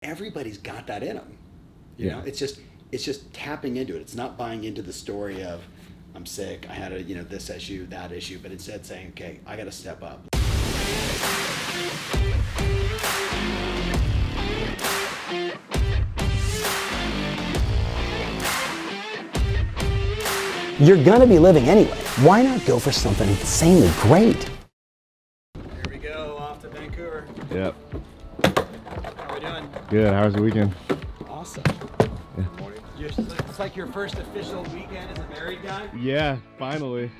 everybody's got that in them. You know, it's just tapping into it. It's not buying into the story of I'm sick, I had a, this issue, that issue, but instead saying, okay, I got to step up. You're gonna be living anyway. Why not go for something insanely great? Here we go, off to Vancouver. Yep. How are we doing? Good. How was the weekend? Awesome. Yeah. Good morning. It's like your first official weekend as a married guy? Yeah, finally.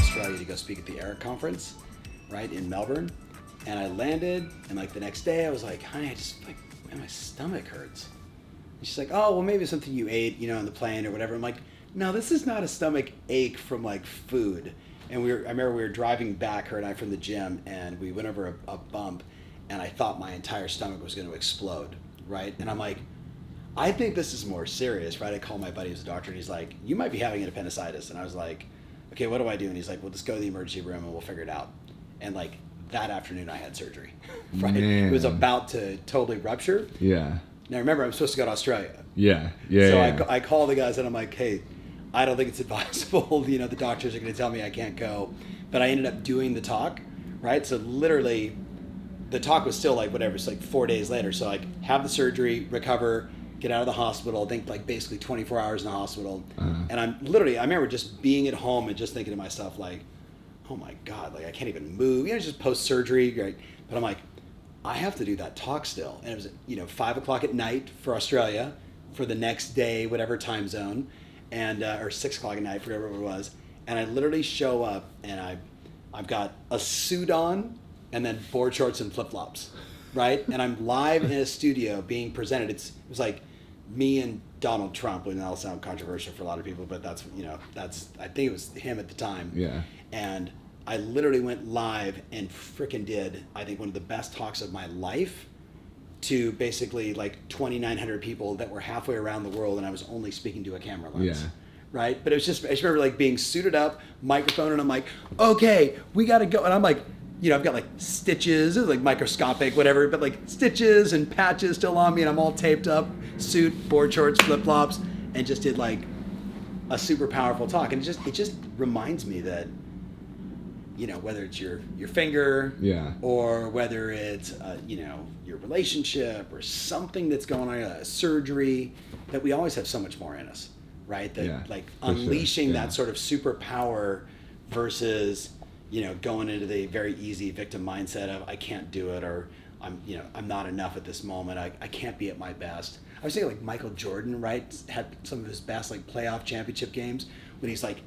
Australia to go speak at the AREC conference, right, in Melbourne. And I landed, and like the next day I was like, honey, I just like, man, my stomach hurts. And she's like, oh, well, maybe it's something you ate, on the plane or whatever. I'm like, no, this is not a stomach ache from like food. And I remember we were driving back, her and I, from the gym, and we went over a bump, and I thought my entire stomach was going to explode, right? And I'm like, I think this is more serious, right? I called my buddy who's a doctor, and he's like, you might be having an appendicitis. And I was like, okay, what do I do? And he's like, well, just go to the emergency room and we'll figure it out. And like that afternoon I had surgery, right? Man. It was about to totally rupture. Yeah. Now remember, I'm supposed to go to Australia. Yeah. So I call the guys and I'm like, hey, I don't think it's advisable. The doctors are going to tell me I can't go. But I ended up doing the talk, right? So literally the talk was still like whatever, it's like 4 days later. So like have the surgery, recover, get out of the hospital, I think like basically 24 hours in the hospital. And I remember just being at home and just thinking to myself like, oh my God, like I can't even move, just post-surgery, right? But I'm like, I have to do that talk still. And it was, 5 o'clock at night for Australia for the next day, whatever time zone, and or 6 o'clock at night, whatever it was. And I literally show up and I've got a suit on and then board shorts and flip-flops, right? And I'm live in a studio being presented. It was like me and Donald Trump, and that'll sound controversial for a lot of people, but that's I think it was him at the time. Yeah. And I literally went live and frickin' did, I think, one of the best talks of my life to basically like 2,900 people that were halfway around the world, and I was only speaking to a camera lens. Yeah. Right? But it was just, I just remember like being suited up, microphone, and I'm like, okay, we gotta go. And I'm like, I've got like stitches, it was like microscopic, whatever, but like stitches and patches still on me, and I'm all taped up, suit, board shorts, flip-flops, and just did like a super powerful talk. And it just reminds me that, whether it's your finger, or whether it's, your relationship or something that's going on, a surgery, that we always have so much more in us, right? That like unleashing that sort of superpower versus, going into the very easy victim mindset of I can't do it, or I'm not enough at this moment. I can't be at my best. I was thinking like Michael Jordan, right? Had some of his best like playoff championship games when he's like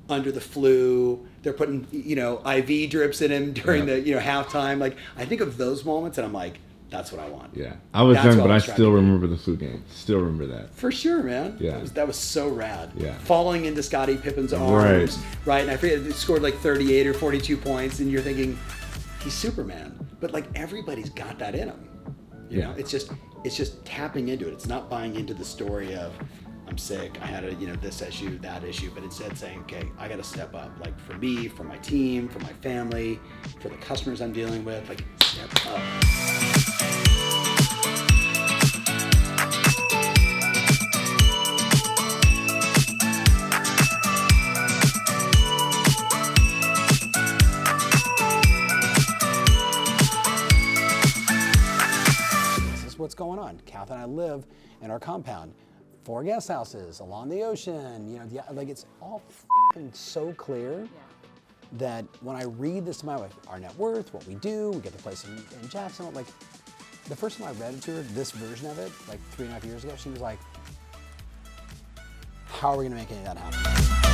under the flu. They're putting, IV drips in him during the, halftime. Like I think of those moments and I'm like, that's what I want. Yeah. I was young, but I still remember the flu game. Still remember that. For sure, man. Yeah. That was so rad. Yeah. Falling into Scottie Pippen's arms, right? And I forget, he scored like 38 or 42 points, and you're thinking, he's Superman. But like everybody's got that in him. You know, it's just tapping into it. It's not buying into the story of I'm sick, I had a, this issue, that issue, but instead saying, okay, I got to step up. Like for me, for my team, for my family, for the customers I'm dealing with, like step up. What's going on? Kath and I live in our compound, 4 guest houses along the ocean. Like it's all f***ing so clear that when I read this to my wife, our net worth, what we do, we get the place in Jackson. Like the first time I read it to her, this version of it, like 3.5 years ago, she was like, "How are we gonna make any of that happen?"